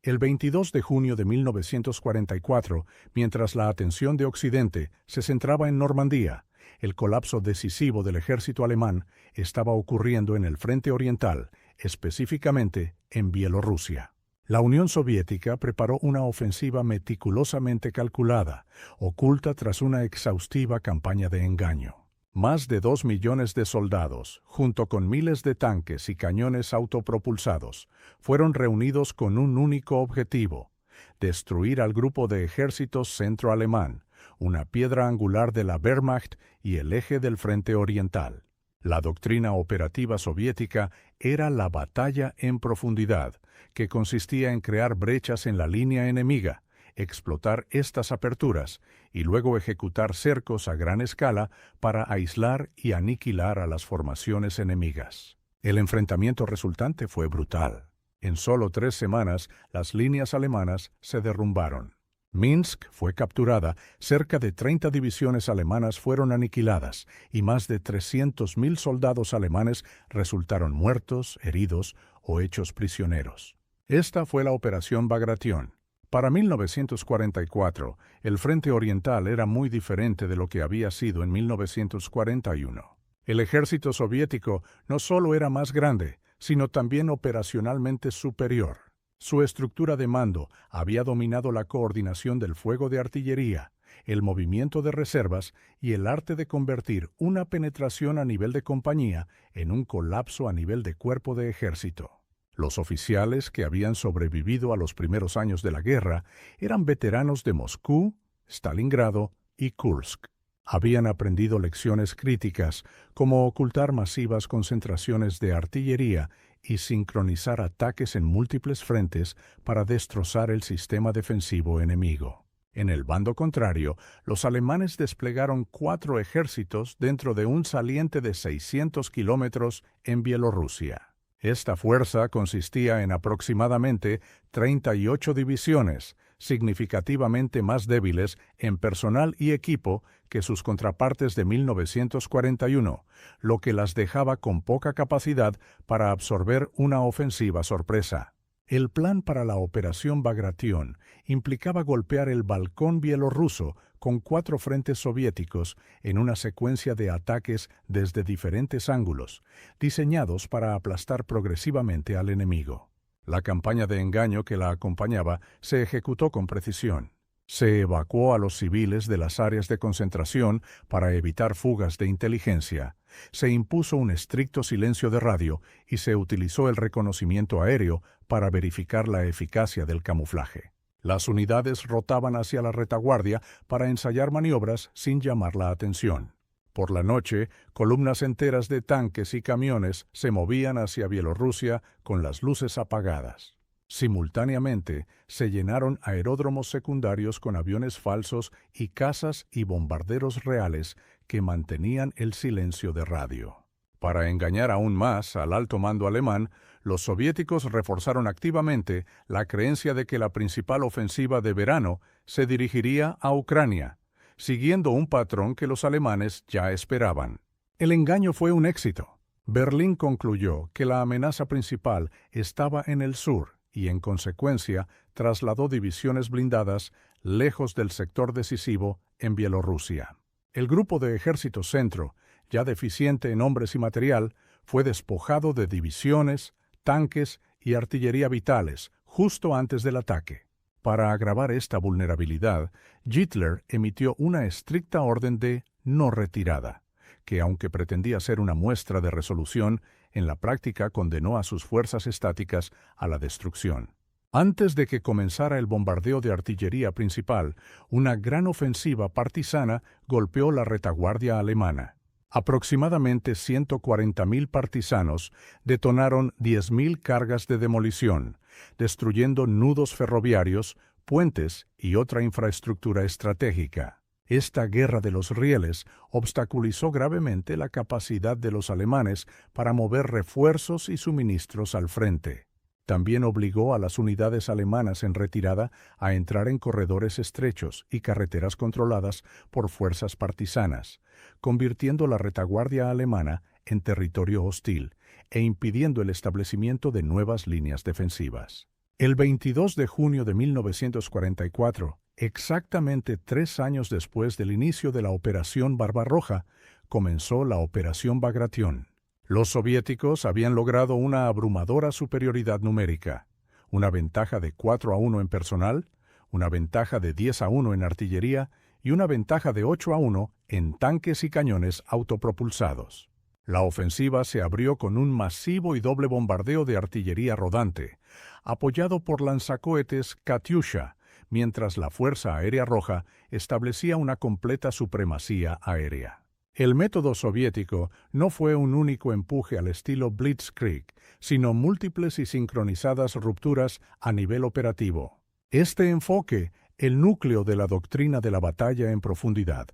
El 22 de junio de 1944, mientras la atención de Occidente se centraba en Normandía, el colapso decisivo del ejército alemán estaba ocurriendo en el frente oriental, específicamente en Bielorrusia. La Unión Soviética preparó una ofensiva meticulosamente calculada, oculta tras una exhaustiva campaña de engaño. Más de 2 millones de soldados, junto con miles de tanques y cañones autopropulsados, fueron reunidos con un único objetivo: destruir al grupo de ejércitos centroalemán, una piedra angular de la Wehrmacht y el eje del frente oriental. La doctrina operativa soviética era la batalla en profundidad, que consistía en crear brechas en la línea enemiga, explotar estas aperturas y luego ejecutar cercos a gran escala para aislar y aniquilar a las formaciones enemigas. El enfrentamiento resultante fue brutal. En solo 3 semanas, las líneas alemanas se derrumbaron. Minsk fue capturada, cerca de 30 divisiones alemanas fueron aniquiladas y más de 300.000 soldados alemanes resultaron muertos, heridos o hechos prisioneros. Esta fue la Operación Bagration. Para 1944, el frente oriental era muy diferente de lo que había sido en 1941. El ejército soviético no solo era más grande, sino también operacionalmente superior. Su estructura de mando había dominado la coordinación del fuego de artillería, el movimiento de reservas y el arte de convertir una penetración a nivel de compañía en un colapso a nivel de cuerpo de ejército. Los oficiales que habían sobrevivido a los primeros años de la guerra eran veteranos de Moscú, Stalingrado y Kursk. Habían aprendido lecciones críticas como ocultar masivas concentraciones de artillería y sincronizar ataques en múltiples frentes para destrozar el sistema defensivo enemigo. En el bando contrario, los alemanes desplegaron 4 ejércitos dentro de un saliente de 600 kilómetros en Bielorrusia. Esta fuerza consistía en aproximadamente 38 divisiones, significativamente más débiles en personal y equipo que sus contrapartes de 1941, lo que las dejaba con poca capacidad para absorber una ofensiva sorpresa. El plan para la Operación Bagration implicaba golpear el balcón bielorruso con 4 frentes soviéticos en una secuencia de ataques desde diferentes ángulos, diseñados para aplastar progresivamente al enemigo. La campaña de engaño que la acompañaba se ejecutó con precisión. Se evacuó a los civiles de las áreas de concentración para evitar fugas de inteligencia. Se impuso un estricto silencio de radio y se utilizó el reconocimiento aéreo para verificar la eficacia del camuflaje. Las unidades rotaban hacia la retaguardia para ensayar maniobras sin llamar la atención. Por la noche, columnas enteras de tanques y camiones se movían hacia Bielorrusia con las luces apagadas. Simultáneamente, se llenaron aeródromos secundarios con aviones falsos y cazas y bombarderos reales que mantenían el silencio de radio. Para engañar aún más al alto mando alemán, los soviéticos reforzaron activamente la creencia de que la principal ofensiva de verano se dirigiría a Ucrania, siguiendo un patrón que los alemanes ya esperaban. El engaño fue un éxito. Berlín concluyó que la amenaza principal estaba en el sur y, en consecuencia, trasladó divisiones blindadas lejos del sector decisivo en Bielorrusia. El grupo de ejército centro, ya deficiente en hombres y material, fue despojado de divisiones, tanques y artillería vitales justo antes del ataque. Para agravar esta vulnerabilidad, Hitler emitió una estricta orden de no retirada, que, aunque pretendía ser una muestra de resolución, en la práctica condenó a sus fuerzas estáticas a la destrucción. Antes de que comenzara el bombardeo de artillería principal, una gran ofensiva partisana golpeó la retaguardia alemana. Aproximadamente 140.000 partisanos detonaron 10.000 cargas de demolición, destruyendo nudos ferroviarios, puentes y otra infraestructura estratégica. Esta guerra de los rieles obstaculizó gravemente la capacidad de los alemanes para mover refuerzos y suministros al frente. También obligó a las unidades alemanas en retirada a entrar en corredores estrechos y carreteras controladas por fuerzas partisanas, convirtiendo la retaguardia alemana en territorio hostil e impidiendo el establecimiento de nuevas líneas defensivas. El 22 de junio de 1944, exactamente 3 años después del inicio de la Operación Barbarroja, comenzó la Operación Bagration. Los soviéticos habían logrado una abrumadora superioridad numérica, una ventaja de 4-1 en personal, una ventaja de 10-1 en artillería y una ventaja de 8-1 en tanques y cañones autopropulsados. La ofensiva se abrió con un masivo y doble bombardeo de artillería rodante, apoyado por lanzacohetes Katyusha, mientras la Fuerza Aérea Roja establecía una completa supremacía aérea. El método soviético no fue un único empuje al estilo Blitzkrieg, sino múltiples y sincronizadas rupturas a nivel operativo. Este enfoque, el núcleo de la doctrina de la batalla en profundidad,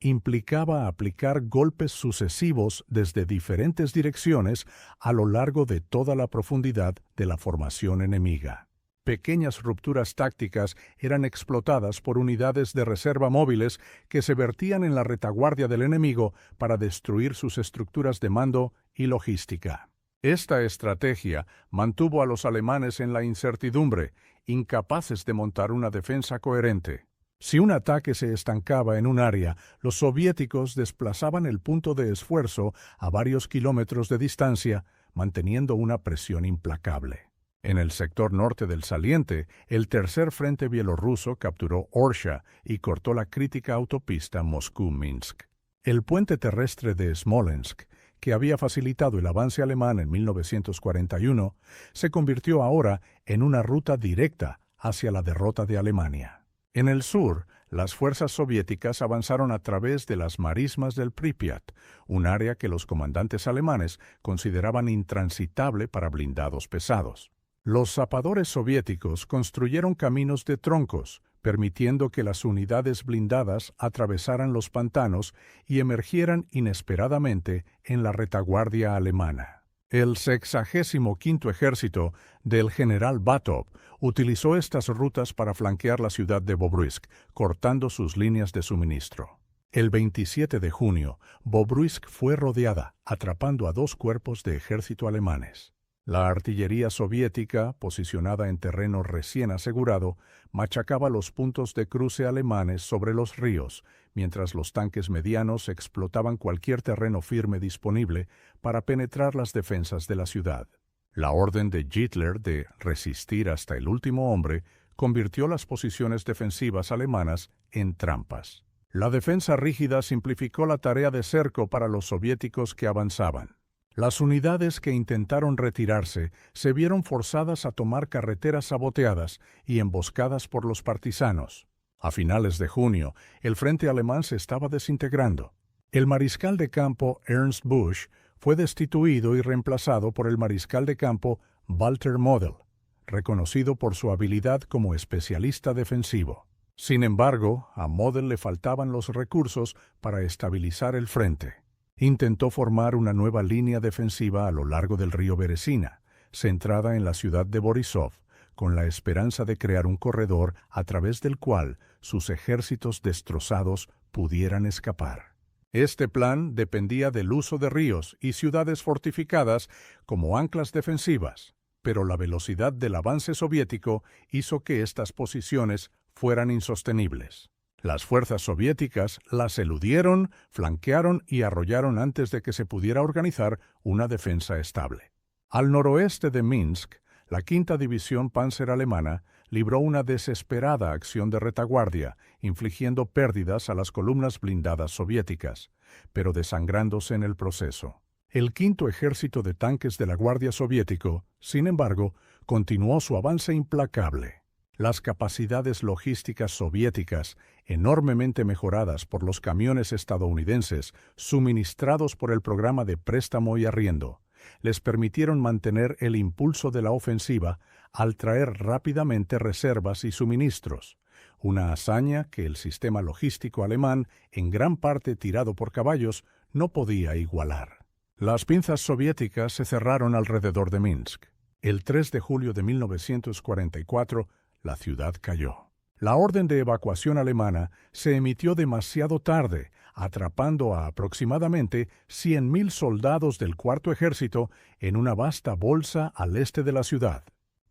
implicaba aplicar golpes sucesivos desde diferentes direcciones a lo largo de toda la profundidad de la formación enemiga. Pequeñas rupturas tácticas eran explotadas por unidades de reserva móviles que se vertían en la retaguardia del enemigo para destruir sus estructuras de mando y logística. Esta estrategia mantuvo a los alemanes en la incertidumbre, incapaces de montar una defensa coherente. Si un ataque se estancaba en un área, los soviéticos desplazaban el punto de esfuerzo a varios kilómetros de distancia, manteniendo una presión implacable. En el sector norte del saliente, el tercer frente bielorruso capturó Orsha y cortó la crítica autopista Moscú-Minsk. El puente terrestre de Smolensk, que había facilitado el avance alemán en 1941, se convirtió ahora en una ruta directa hacia la derrota de Alemania. En el sur, las fuerzas soviéticas avanzaron a través de las marismas del Pripyat, un área que los comandantes alemanes consideraban intransitable para blindados pesados. Los zapadores soviéticos construyeron caminos de troncos, permitiendo que las unidades blindadas atravesaran los pantanos y emergieran inesperadamente en la retaguardia alemana. El 65º Ejército del general Batov utilizó estas rutas para flanquear la ciudad de Bobruisk, cortando sus líneas de suministro. El 27 de junio, Bobruisk fue rodeada, atrapando a 2 cuerpos de ejército alemanes. La artillería soviética, posicionada en terreno recién asegurado, machacaba los puntos de cruce alemanes sobre los ríos, mientras los tanques medianos explotaban cualquier terreno firme disponible para penetrar las defensas de la ciudad. La orden de Hitler de resistir hasta el último hombre convirtió las posiciones defensivas alemanas en trampas. La defensa rígida simplificó la tarea de cerco para los soviéticos que avanzaban. Las unidades que intentaron retirarse se vieron forzadas a tomar carreteras saboteadas y emboscadas por los partisanos. A finales de junio, el frente alemán se estaba desintegrando. El mariscal de campo Ernst Busch fue destituido y reemplazado por el mariscal de campo Walter Model, reconocido por su habilidad como especialista defensivo. Sin embargo, a Model le faltaban los recursos para estabilizar el frente. Intentó formar una nueva línea defensiva a lo largo del río Beresina, centrada en la ciudad de Borisov, con la esperanza de crear un corredor a través del cual sus ejércitos destrozados pudieran escapar. Este plan dependía del uso de ríos y ciudades fortificadas como anclas defensivas, pero la velocidad del avance soviético hizo que estas posiciones fueran insostenibles. Las fuerzas soviéticas las eludieron, flanquearon y arrollaron antes de que se pudiera organizar una defensa estable. Al noroeste de Minsk, la 5ª División Panzer alemana libró una desesperada acción de retaguardia, infligiendo pérdidas a las columnas blindadas soviéticas, pero desangrándose en el proceso. El 5º Ejército de Tanques de la Guardia Soviético, sin embargo, continuó su avance implacable. Las capacidades logísticas soviéticas, enormemente mejoradas por los camiones estadounidenses suministrados por el programa de préstamo y arriendo, les permitieron mantener el impulso de la ofensiva al traer rápidamente reservas y suministros, una hazaña que el sistema logístico alemán, en gran parte tirado por caballos, no podía igualar. Las pinzas soviéticas se cerraron alrededor de Minsk. El 3 de julio de 1944, la ciudad cayó. La orden de evacuación alemana se emitió demasiado tarde, atrapando a aproximadamente 100.000 soldados del 4º Ejército en una vasta bolsa al este de la ciudad.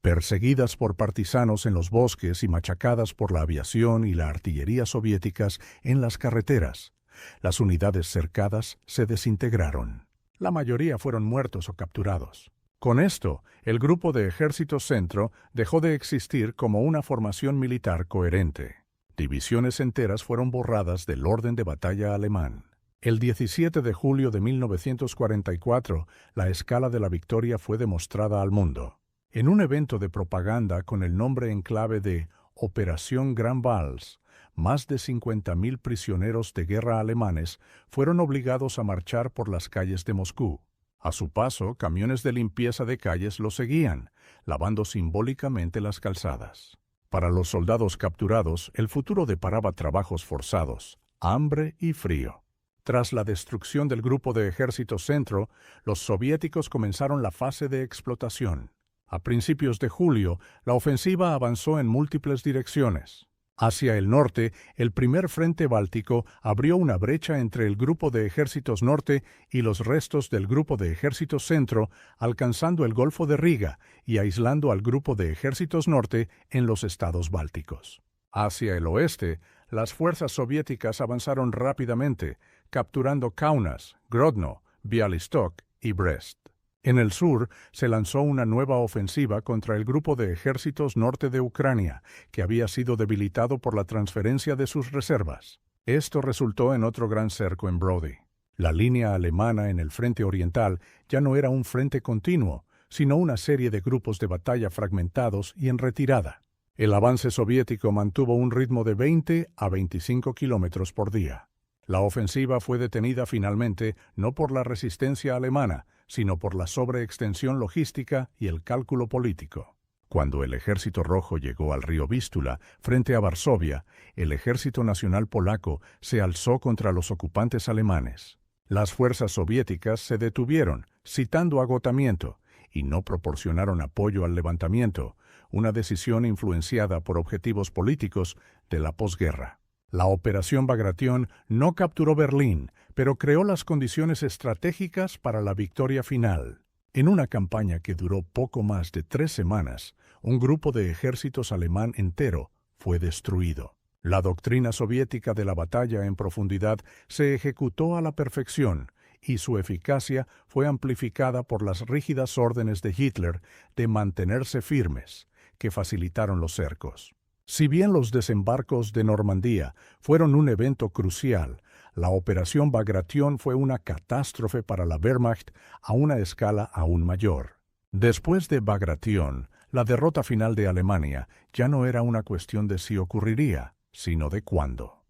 Perseguidas por partisanos en los bosques y machacadas por la aviación y la artillería soviéticas en las carreteras, las unidades cercadas se desintegraron. La mayoría fueron muertos o capturados. Con esto, el Grupo de Ejército Centro dejó de existir como una formación militar coherente. Divisiones enteras fueron borradas del orden de batalla alemán. El 17 de julio de 1944, la escala de la victoria fue demostrada al mundo. En un evento de propaganda con el nombre en clave de Operación Gran Vals, más de 50.000 prisioneros de guerra alemanes fueron obligados a marchar por las calles de Moscú. A su paso, camiones de limpieza de calles los seguían, lavando simbólicamente las calzadas. Para los soldados capturados, el futuro deparaba trabajos forzados, hambre y frío. Tras la destrucción del Grupo de Ejército Centro, los soviéticos comenzaron la fase de explotación. A principios de julio, la ofensiva avanzó en múltiples direcciones. Hacia el norte, el primer frente báltico abrió una brecha entre el Grupo de Ejércitos Norte y los restos del Grupo de Ejércitos Centro, alcanzando el Golfo de Riga y aislando al Grupo de Ejércitos Norte en los estados bálticos. Hacia el oeste, las fuerzas soviéticas avanzaron rápidamente, capturando Kaunas, Grodno, Bialystok y Brest. En el sur, se lanzó una nueva ofensiva contra el Grupo de Ejércitos Norte de Ucrania, que había sido debilitado por la transferencia de sus reservas. Esto resultó en otro gran cerco en Brody. La línea alemana en el frente oriental ya no era un frente continuo, sino una serie de grupos de batalla fragmentados y en retirada. El avance soviético mantuvo un ritmo de 20 a 25 kilómetros por día. La ofensiva fue detenida finalmente no por la resistencia alemana, sino por la sobreextensión logística y el cálculo político. Cuando el Ejército Rojo llegó al río Vístula, frente a Varsovia, el Ejército Nacional Polaco se alzó contra los ocupantes alemanes. Las fuerzas soviéticas se detuvieron, citando agotamiento, y no proporcionaron apoyo al levantamiento, una decisión influenciada por objetivos políticos de la posguerra. La Operación Bagration no capturó Berlín, pero creó las condiciones estratégicas para la victoria final. En una campaña que duró poco más de 3 semanas, un grupo de ejércitos alemán entero fue destruido. La doctrina soviética de la batalla en profundidad se ejecutó a la perfección, y su eficacia fue amplificada por las rígidas órdenes de Hitler de mantenerse firmes, que facilitaron los cercos. Si bien los desembarcos de Normandía fueron un evento crucial, la Operación Bagration fue una catástrofe para la Wehrmacht a una escala aún mayor. Después de Bagration, la derrota final de Alemania ya no era una cuestión de si ocurriría, sino de cuándo.